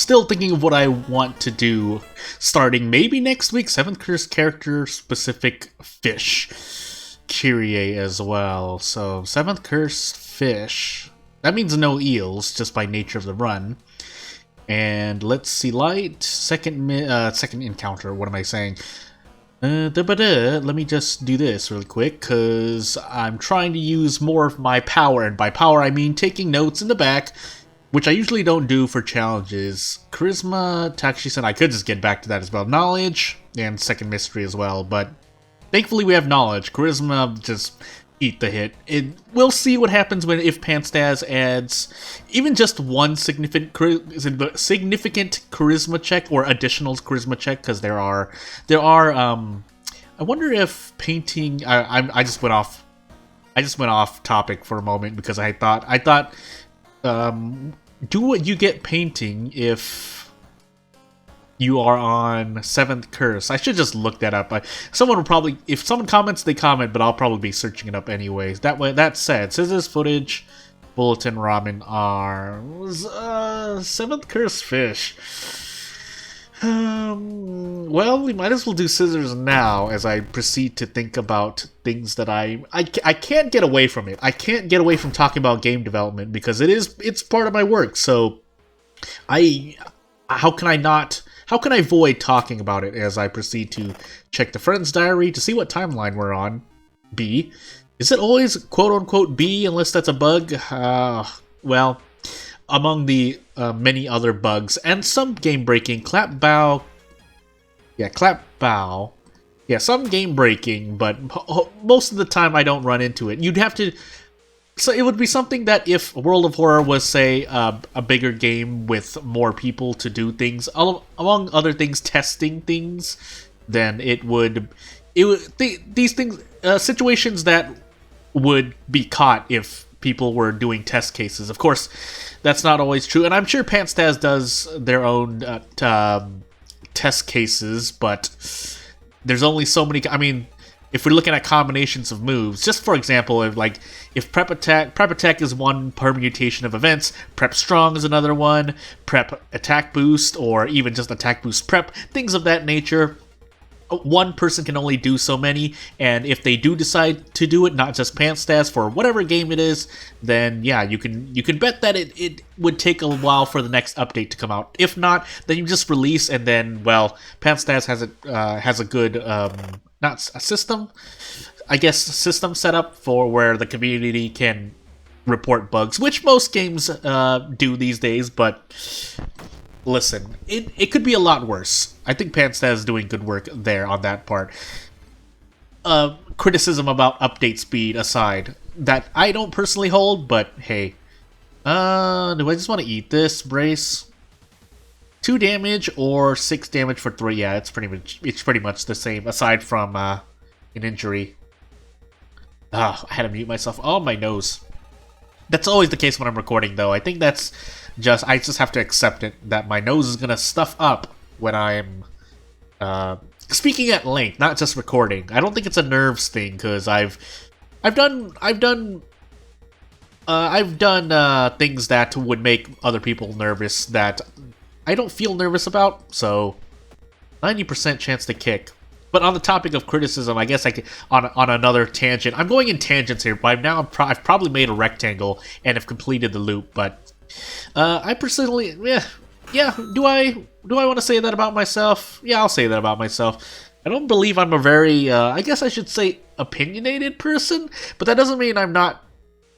still thinking of what I want to do starting maybe next week. 7th Curse character specific fish. Kyrie as well. So 7th Curse fish. That means no eels, just by nature of the run. And let's see, light, second encounter, what am I saying? Let me just do this really quick, because I'm trying to use more of my power, and by power I mean taking notes in the back, which I usually don't do for challenges. Charisma, Takushi-san, I could just get back to that as well. Knowledge, and second mystery as well, but thankfully we have knowledge. Charisma, just eat the hit. We'll see what happens if Panstaz adds even just one significant charisma check or additional charisma check, because there are I wonder if painting. I just went off topic for a moment because I thought do what you get painting if you are on 7th Curse. I should just look that up. Someone will probably, if someone comments, they comment, but I'll probably be searching it up anyways. That said, scissors, footage, bulletin, ramen are 7th Curse fish. Well, we might as well do scissors now as I proceed to think about things that I can't get away from it. I can't get away from talking about game development because it's part of my work. So how can I avoid talking about it as I proceed to check the friend's diary to see what timeline we're on? B. Is it always quote-unquote B unless that's a bug? Well, among the many other bugs and some game-breaking, clap bow. Yeah, some game-breaking, but most of the time I don't run into it. You'd have to... So it would be something that if World of Horror was, say, a bigger game with more people to do things, among other things, testing things, then these things, situations that would be caught if people were doing test cases. Of course, that's not always true, and I'm sure Panstaz does their own test cases, but there's only so many. I mean, if we're looking at combinations of moves, just for example, if prep attack is one permutation of events, prep strong is another one, prep attack boost, or even just attack boost prep, things of that nature. One person can only do so many, and if they do decide to do it, not just Panstaz, for whatever game it is, then yeah, you can bet that it would take a while for the next update to come out. If not, then you just release, and then, well, Panstaz has a good not a system, I guess, system set up for where the community can report bugs, which most games do these days, but listen, it could be a lot worse. I think Panstaz is doing good work there on that part. Criticism about update speed aside, that I don't personally hold, but hey. Do I just want to eat this brace? 2 damage or 6 damage for 3. Yeah, it's pretty much the same, aside from an injury. I had to mute myself. Oh, my nose. That's always the case when I'm recording, though. I think that's I just have to accept it, that my nose is gonna stuff up when I'm speaking at length, not just recording. I don't think it's a nerves thing, because I've done things that would make other people nervous that I don't feel nervous about, so 90% chance to kick. But on the topic of criticism, I guess I could, on another tangent. I'm going in tangents here, but I've probably made a rectangle and have completed the loop. But I personally, yeah. Do I want to say that about myself? Yeah, I'll say that about myself. I don't believe I'm a very, I guess I should say, opinionated person. But that doesn't mean I'm not.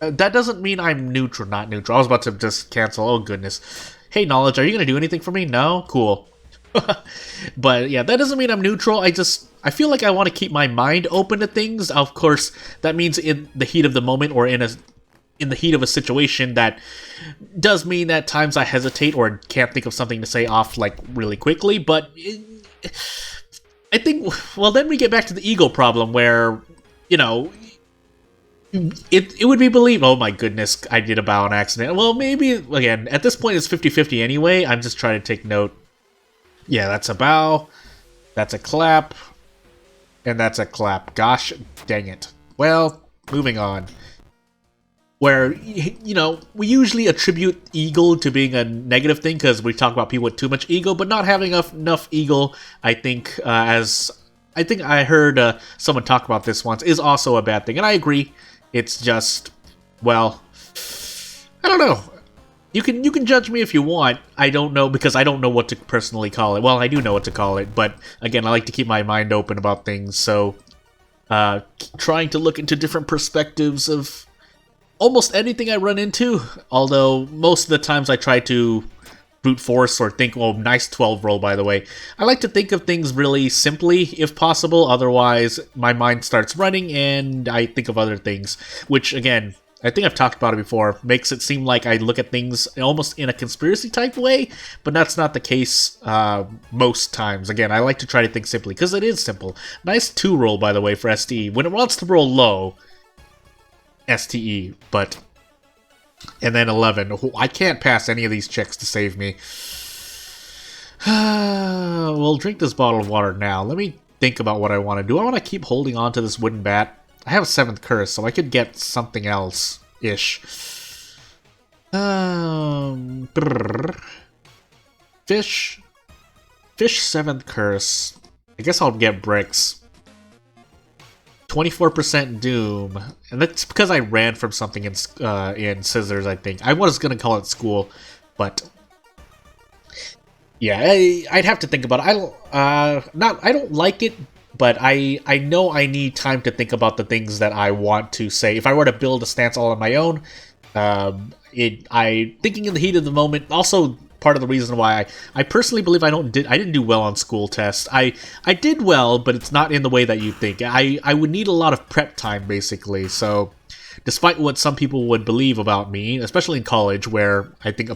That doesn't mean I'm neutral. Not neutral. I was about to just cancel. Oh goodness. Hey, Knowledge, are you gonna do anything for me? No? Cool. But yeah, that doesn't mean I'm neutral. I feel like I want to keep my mind open to things. Of course, that means in the heat of the moment or in the heat of a situation, that does mean at times I hesitate or can't think of something to say off like really quickly. But I think, well, then we get back to the ego problem where, you know, it would be believed. Oh my goodness, I did a bow on accident. Well, maybe, again, at this point it's 50-50 anyway. I'm just trying to take note. Yeah, that's a bow, that's a clap, and that's a clap. Gosh dang it. Well, moving on. where, you know, we usually attribute ego to being a negative thing because we talk about people with too much ego, but not having enough ego, I think, I think I heard someone talk about this once, is also a bad thing, and I agree. It's just, well, I don't know. You can judge me if you want. I don't know, because I don't know what to personally call it. Well, I do know what to call it, but again, I like to keep my mind open about things, so trying to look into different perspectives of almost anything I run into, although most of the times I try to brute force or think, oh, nice 12 roll, by the way. I like to think of things really simply, if possible, otherwise my mind starts running and I think of other things, which, again, I think I've talked about it before, makes it seem like I look at things almost in a conspiracy type way, but that's not the case most times. Again, I like to try to think simply, because it is simple. Nice 2 roll, by the way, for STE. When it wants to roll low, STE, but... And then 11. I can't pass any of these checks to save me. We'll drink this bottle of water now. Let me think about what I want to do. I want to keep holding on to this wooden bat. I have a 7th curse, so I could get something else-ish. Fish. Fish 7th curse. I guess I'll get bricks. 24% doom, and that's because I ran from something in scissors. I think I was gonna call it school, but yeah, I'd have to think about it. I don't like it, but I know I need time to think about the things that I want to say. If I were to build a stance all on my own, thinking in the heat of the moment. Also, part of the reason why I personally believe I didn't do well on school tests. I did well, but it's not in the way that you think. I would need a lot of prep time, basically. So, despite what some people would believe about me, especially in college, where I think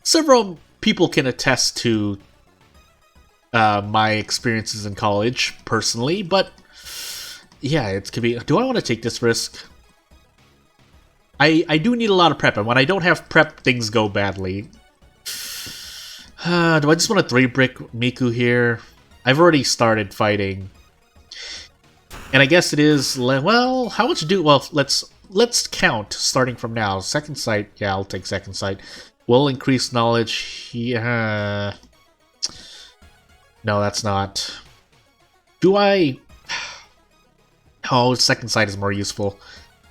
several people can attest to my experiences in college personally, but yeah, it could be. Do I want to take this risk? I do need a lot of prep, and when I don't have prep, things go badly. Do I just want to 3-brick Miku here? I've already started fighting. And I guess it is, well, how much do... Well, let's count, starting from now. Second sight, yeah, I'll take second sight. Will increase knowledge, yeah... No, that's not... Do I... Oh, second sight is more useful.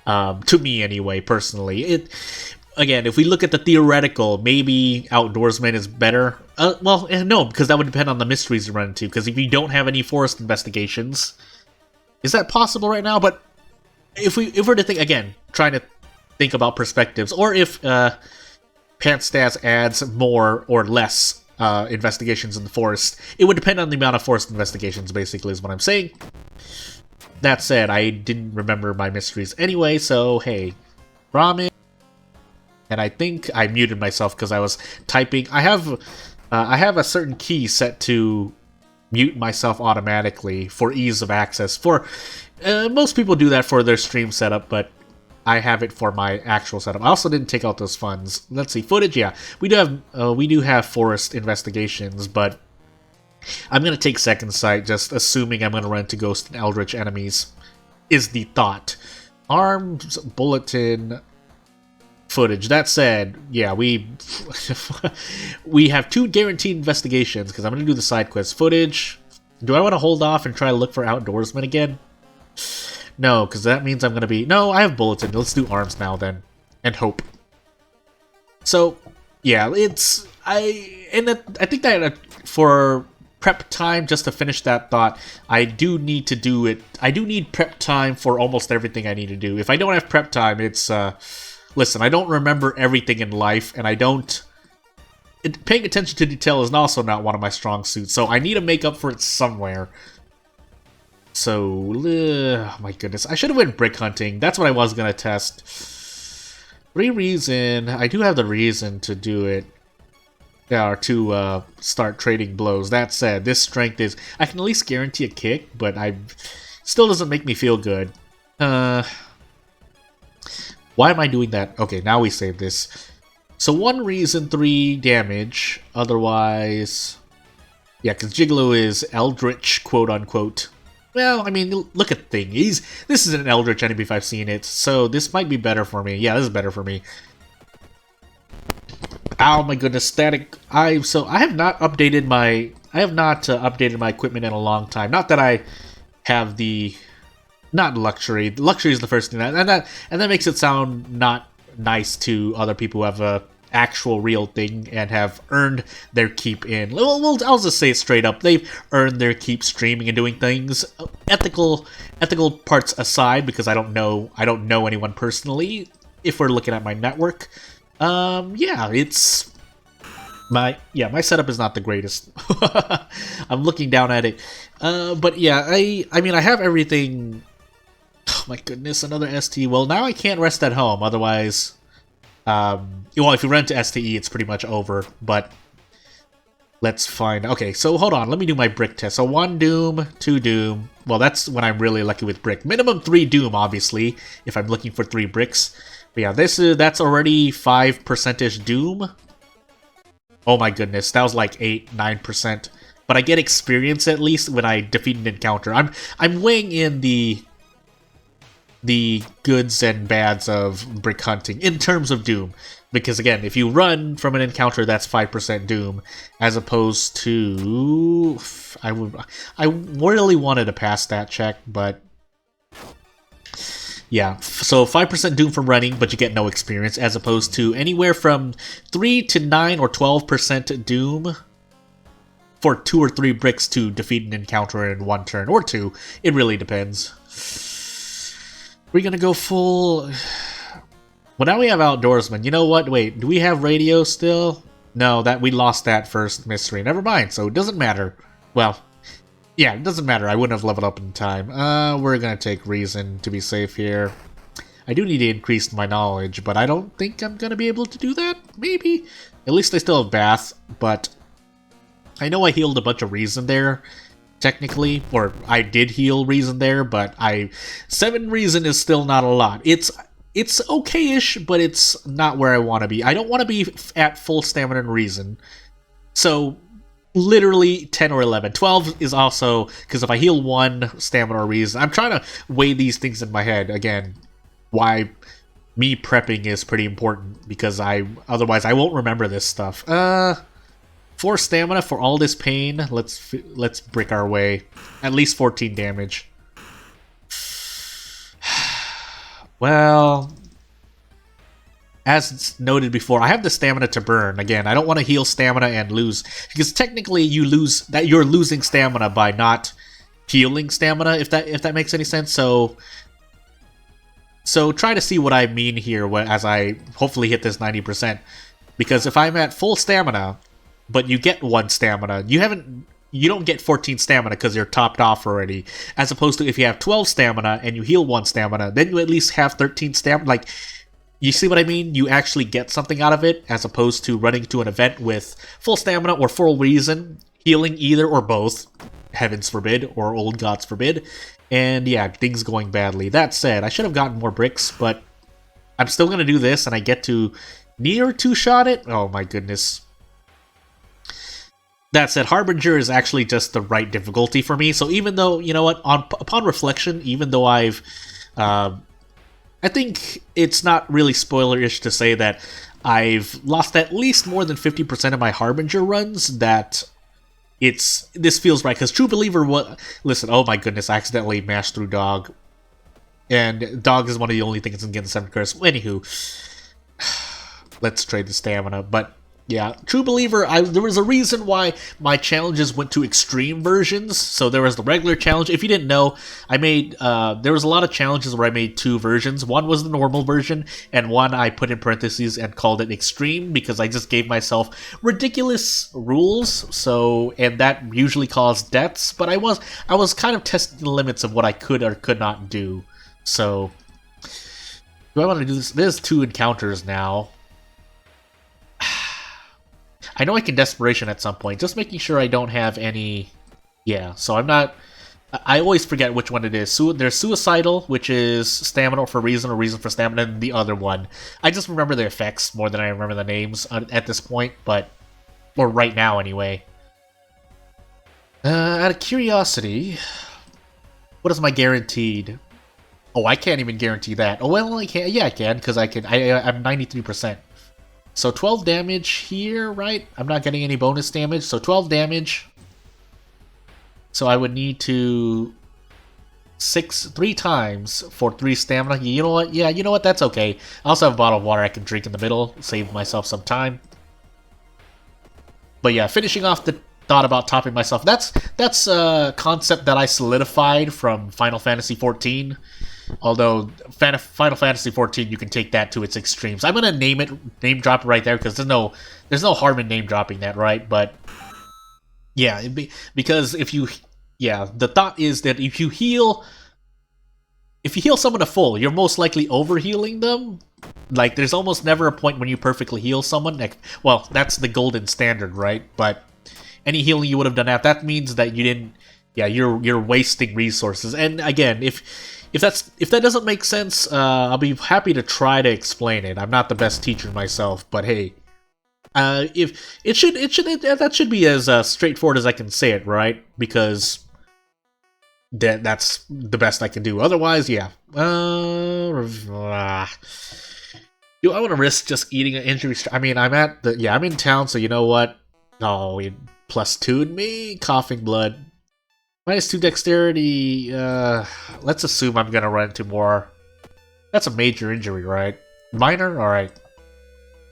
To me, anyway, personally. Again, if we look at the theoretical, maybe Outdoorsman is better. Well, no, because that would depend on the mysteries you run into. Because if you don't have any forest investigations, is that possible right now? But if we're to think again, trying to think about perspectives, or if Pants Stats adds more or less investigations in the forest, it would depend on the amount of forest investigations. Basically, is what I'm saying. That said, I didn't remember my mysteries anyway, so hey, ramen. And I think I muted myself because I was typing. I have a certain key set to mute myself automatically for ease of access. For most people do that for their stream setup, but I have it for my actual setup. I also didn't take out those funds. Let's see, footage. Yeah, we do have forest investigations, but I'm gonna take second sight, just assuming I'm gonna run into ghost and eldritch enemies. Is the thought. Arms, bulletin. Footage. That said, yeah, we have 2 guaranteed investigations because I'm going to do the side quest. Footage. Do I want to hold off and try to look for Outdoorsman again? No, because that means I'm going to be... No, I have Bulletin. Let's do arms now then. And hope. So, yeah, it's... I think that for prep time, just to finish that thought, I do need to do it. I do need prep time for almost everything I need to do. If I don't have prep time, it's... Listen, I don't remember everything in life, and I don't... Paying attention to detail is also not one of my strong suits, so I need to make up for it somewhere. So, oh my goodness. I should have went brick hunting. That's what I was going to test. Reason. I do have the reason to do it. Yeah, or to start trading blows. That said, this strength is... I can at least guarantee a kick, but still doesn't make me feel good. Why am I doing that? Okay, now we save this. So 1 reason, 3 damage. Otherwise... Yeah, because Gigolo is Eldritch, quote-unquote. Well, I mean, look at the thing. This is an Eldritch enemy if I've seen it, so this might be better for me. Yeah, this is better for me. Ow, my goodness, static. I have not updated my equipment in a long time. Not that I have the luxury. Luxury is the first thing and that makes it sound not nice to other people who have a actual real thing and have earned their keep in. Well, I'll just say it straight up. They've earned their keep streaming and doing things. Ethical parts aside, because I don't know anyone personally. If we're looking at my network, yeah, it's my setup is not the greatest. I'm looking down at it, but yeah, I mean I have everything. Oh my goodness, another ST. Well, now I can't rest at home. Otherwise, well, if you run to STE, it's pretty much over. But let's find. Okay, so hold on. Let me do my brick test. So 1 Doom, 2 Doom. Well, that's when I'm really lucky with brick. Minimum 3 Doom, obviously, if I'm looking for 3 bricks. But yeah, that's already 5% Doom. Oh my goodness, that was like 8-9%. But I get experience at least when I defeat an encounter. I'm weighing in the goods and bads of brick hunting in terms of Doom. Because again, if you run from an encounter, that's 5% Doom, as opposed to I really wanted to pass that check, but yeah, so 5% Doom from running, but you get no experience, as opposed to anywhere from 3 to 9 or 12% Doom for 2 or 3 bricks to defeat an encounter in 1 turn, or 2. It really depends. We're gonna go full. Well, now we have Outdoorsman. You know what? Wait, do we have radio still? No, we lost that first mystery. Never mind, so it doesn't matter. Well, yeah, it doesn't matter. I wouldn't have leveled up in time. We're gonna take reason to be safe here. I do need to increase my knowledge, but I don't think I'm gonna be able to do that. Maybe. At least I still have Bath, but I know I healed a bunch of reason there, technically, or I did heal reason there, but 7 reason is still not a lot. It's okay-ish, but it's not where I want to be. I don't want to be at full stamina and reason. So, literally 10 or 11. 12 is also, because if I heal 1 stamina or reason, I'm trying to weigh these things in my head. Again, why me prepping is pretty important, because otherwise I won't remember this stuff. 4 stamina for all this pain. Let's brick our way. At least 14 damage. Well, as noted before, I have the stamina to burn. Again, I don't want to heal stamina and lose, because technically you're losing stamina by not healing stamina, if that makes any sense. So try to see what I mean here as I hopefully hit this 90%. Because if I'm at full stamina, but you get 1 stamina, you don't get 14 stamina because you're topped off already. As opposed to if you have 12 stamina and you heal 1 stamina, then you at least have 13 stamina. Like, you see what I mean? You actually get something out of it, as opposed to running to an event with full stamina or full reason, healing either or both, heavens forbid, or old gods forbid, and yeah, things going badly. That said, I should have gotten more bricks, but I'm still going to do this, and I get to near 2-shot it? Oh my goodness. That said, Harbinger is actually just the right difficulty for me, so even though, you know what, upon reflection, even though I think it's not really spoilerish to say that I've lost at least more than 50% of my Harbinger runs, that this feels right, because True Believer, listen, oh my goodness, I accidentally mashed through Dog, and Dog is one of the only things in getting 7 curse. Anywho, let's trade the stamina, but yeah, True Believer, there was a reason why my challenges went to extreme versions. So there was the regular challenge. If you didn't know, I made, there was a lot of challenges where I made 2 versions. One was the normal version, and one I put in parentheses and called it extreme, because I just gave myself ridiculous rules, and that usually caused deaths, but I was kind of testing the limits of what I could or could not do. So, do I want to do this? There's 2 encounters now. I know I can Desperation at some point, just making sure I don't have any. Yeah, so I'm not. I always forget which one it is. There's Suicidal, which is stamina for reason or reason for stamina, and the other one. I just remember the effects more than I remember the names at this point, or right now anyway. Out of curiosity, What is my guaranteed? Oh, I can't even guarantee that. Oh, well, I can. Yeah, I can, because I'm 93%. So 12 damage here, right? I'm not getting any bonus damage, so 12 damage. So I would need to 3 times for 3 stamina. You know what? Yeah, you know what? That's okay. I also have a bottle of water I can drink in the middle, save myself some time. But yeah, finishing off the thought about topping myself. That's a concept that I solidified from Final Fantasy XIV. Although Final Fantasy XIV, you can take that to its extremes. I'm gonna name drop it right there because there's no harm in name dropping that, right? But yeah, because the thought is that if you heal someone to full, you're most likely overhealing them. Like, there's almost never a point when you perfectly heal someone. Like, well, that's the golden standard, right? But any healing you would have done that means that you didn't. Yeah, you're wasting resources. And again, if that doesn't make sense, I'll be happy to try to explain it. I'm not the best teacher myself, but hey, if that should be as straightforward as I can say it, right? Because that's the best I can do. Otherwise, yeah. Do I want to risk just eating an injury? I mean, I'm in town, so you know what? Oh, it +2'd me, coughing blood. -2 dexterity. Let's assume I'm gonna run into more. That's a major injury, right? Minor? Alright.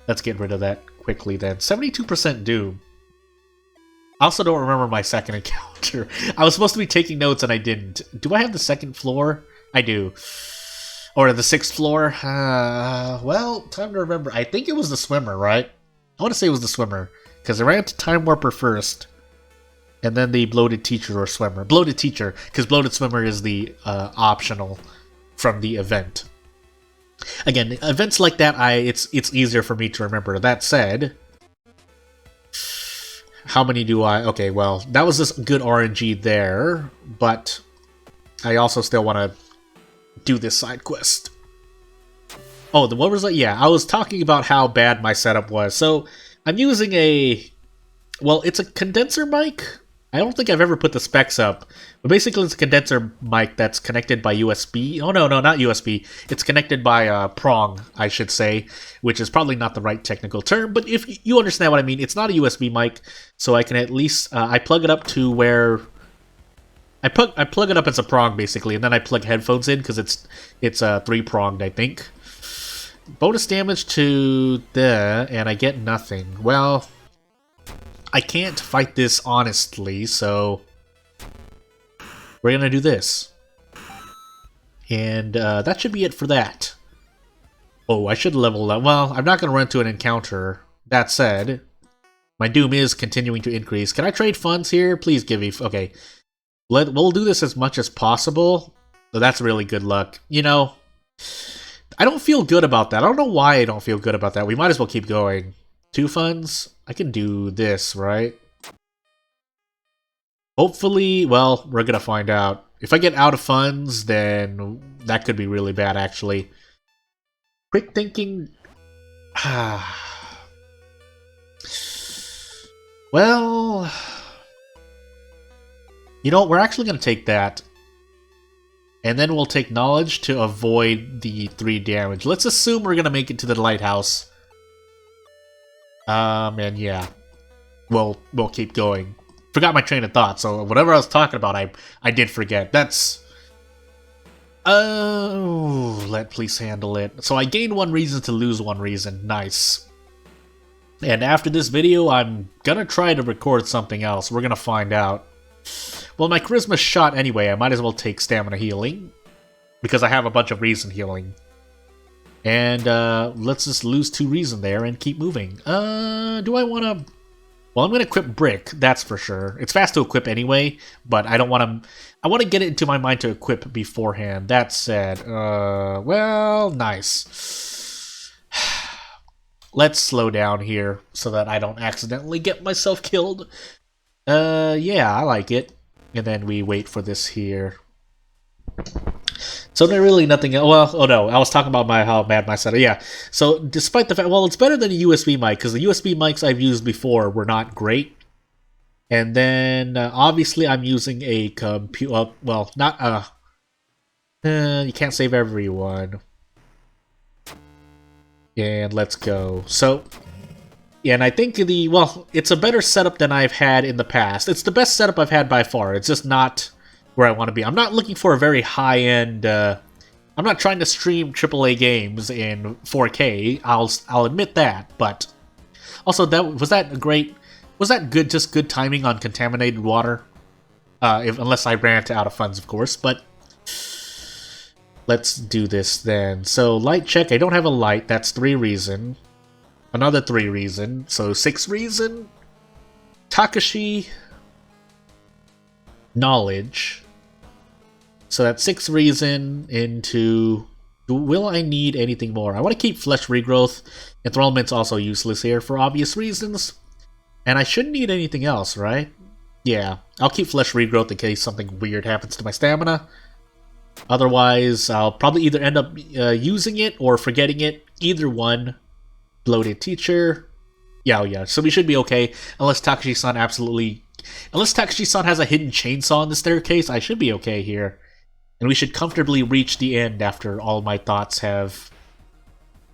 Let's get rid of that quickly then. 72% doom. I also don't remember my second encounter. I was supposed to be taking notes and I didn't. Do I have the 2nd floor? I do. Or the 6th floor? Well, time to remember. I think it was the swimmer, right? I want to say it was the swimmer. Because I ran into Time Warper first. And then the bloated teacher or swimmer. Bloated teacher, because bloated swimmer is the optional from the event. Again, events like that, it's easier for me to remember. That said, how many do I... Okay, well, that was just good RNG there, but I also still want to do this side quest. Oh, what was that? Yeah, I was talking about how bad my setup was. So, I'm using well, it's a condenser mic. I don't think I've ever put the specs up, but basically it's a condenser mic that's connected by USB. Oh, no, not USB. It's connected by prong, I should say, which is probably not the right technical term, but if you understand what I mean, it's not a USB mic, so I can at least, I plug it up to where, I plug it up as a prong, basically, and then I plug headphones in, because it's 3-pronged, I think. Bonus damage to and I get nothing. Well, I can't fight this honestly, so we're gonna do this. And that should be it for that. Oh, I should level up. Well, I'm not gonna run into an encounter. That said, my doom is continuing to increase. Can I trade funds here? Please give me... Okay. We'll do this as much as possible. So that's really good luck. You know, I don't feel good about that. I don't know why I don't feel good about that. We might as well keep going. 2 funds? I can do this, right? Hopefully, well, we're gonna find out. If I get out of funds, then that could be really bad, actually. Quick thinking... Well... You know what, we're actually gonna take that. And then we'll take knowledge to avoid the 3 damage. Let's assume we're gonna make it to the lighthouse. And yeah, we'll keep going. Forgot my train of thought, so whatever I was talking about, I did forget. That's... Oh, please handle it. So I gained 1 reason to lose 1 reason. Nice. And after this video, I'm gonna try to record something else. We're gonna find out. Well, my charisma's shot anyway. I might as well take stamina healing, because I have a bunch of reason healing. And let's just lose 2 reason there and keep moving. Do I want to... Well, I'm going to equip Brick, that's for sure. It's fast to equip anyway, but I don't want to... I want to get it into my mind to equip beforehand. That said, well, nice. Let's slow down here so that I don't accidentally get myself killed. Yeah, I like it. And then we wait for this here. So there's really nothing else. Well, oh no, I was talking about how bad my setup. Yeah, so despite the fact, well, it's better than a USB mic, because the USB mics I've used before were not great. And then, obviously, I'm using a computer, well, not You can't save everyone. And let's go. So, yeah, and I think well, it's a better setup than I've had in the past. It's the best setup I've had by far. It's just not where I want to be. I'm not looking for a very high-end, I'm not trying to stream AAA games in 4K. I'll admit that, but also was that good? Just good timing on contaminated water, unless I ran out of funds, of course. But let's do this then. So light check. I don't have a light. That's 3 reason. Another 3 reason. So 6 reason. Takashi. Knowledge. So that's 6 reason into... Will I need anything more? I want to keep flesh regrowth. Enthrallment's also useless here for obvious reasons. And I shouldn't need anything else, right? Yeah, I'll keep flesh regrowth in case something weird happens to my stamina. Otherwise, I'll probably either end up using it or forgetting it. Either one. Bloated teacher. Yeah, so we should be okay. Unless Takashi-san Unless Takashi-san has a hidden chainsaw in the staircase, I should be okay here. And we should comfortably reach the end after all my thoughts have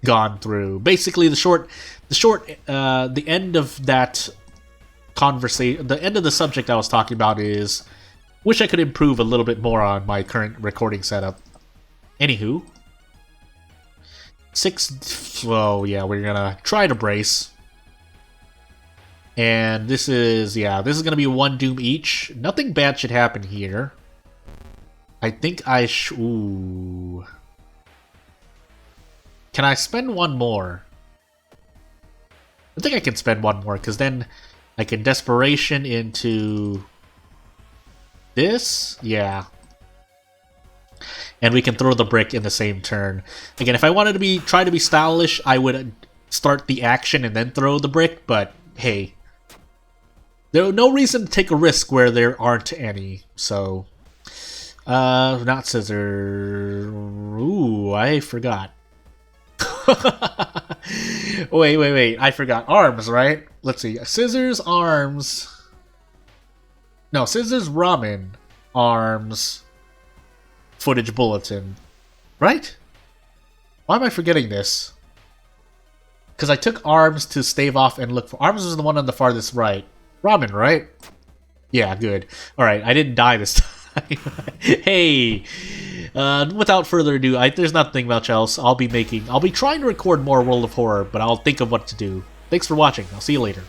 gone through. Basically, the end of that conversation, the end of the subject I was talking about is, wish I could improve a little bit more on my current recording setup. Anywho. 6, oh yeah, we're gonna try to brace. And this is gonna be 1 doom each. Nothing bad should happen here. I think ooh. Can I spend 1 more? I think I can spend 1 more, because then I can desperation into this? Yeah. And we can throw the brick in the same turn. Again, if I wanted to try to be stylish, I would start the action and then throw the brick, but hey. There's no reason to take a risk where there aren't any, so... not scissors. Ooh, I forgot. wait. I forgot. Arms, right? Let's see. Scissors, arms. No, scissors, ramen. Arms. Footage bulletin. Right? Why am I forgetting this? Because I took arms to stave off and look for... Arms was the one on the farthest right. Ramen, right? Yeah, good. Alright, I didn't die this time. Hey, without further ado, there's nothing much else. I'll be trying to record more World of Horror, but I'll think of what to do. Thanks for watching. I'll see you later.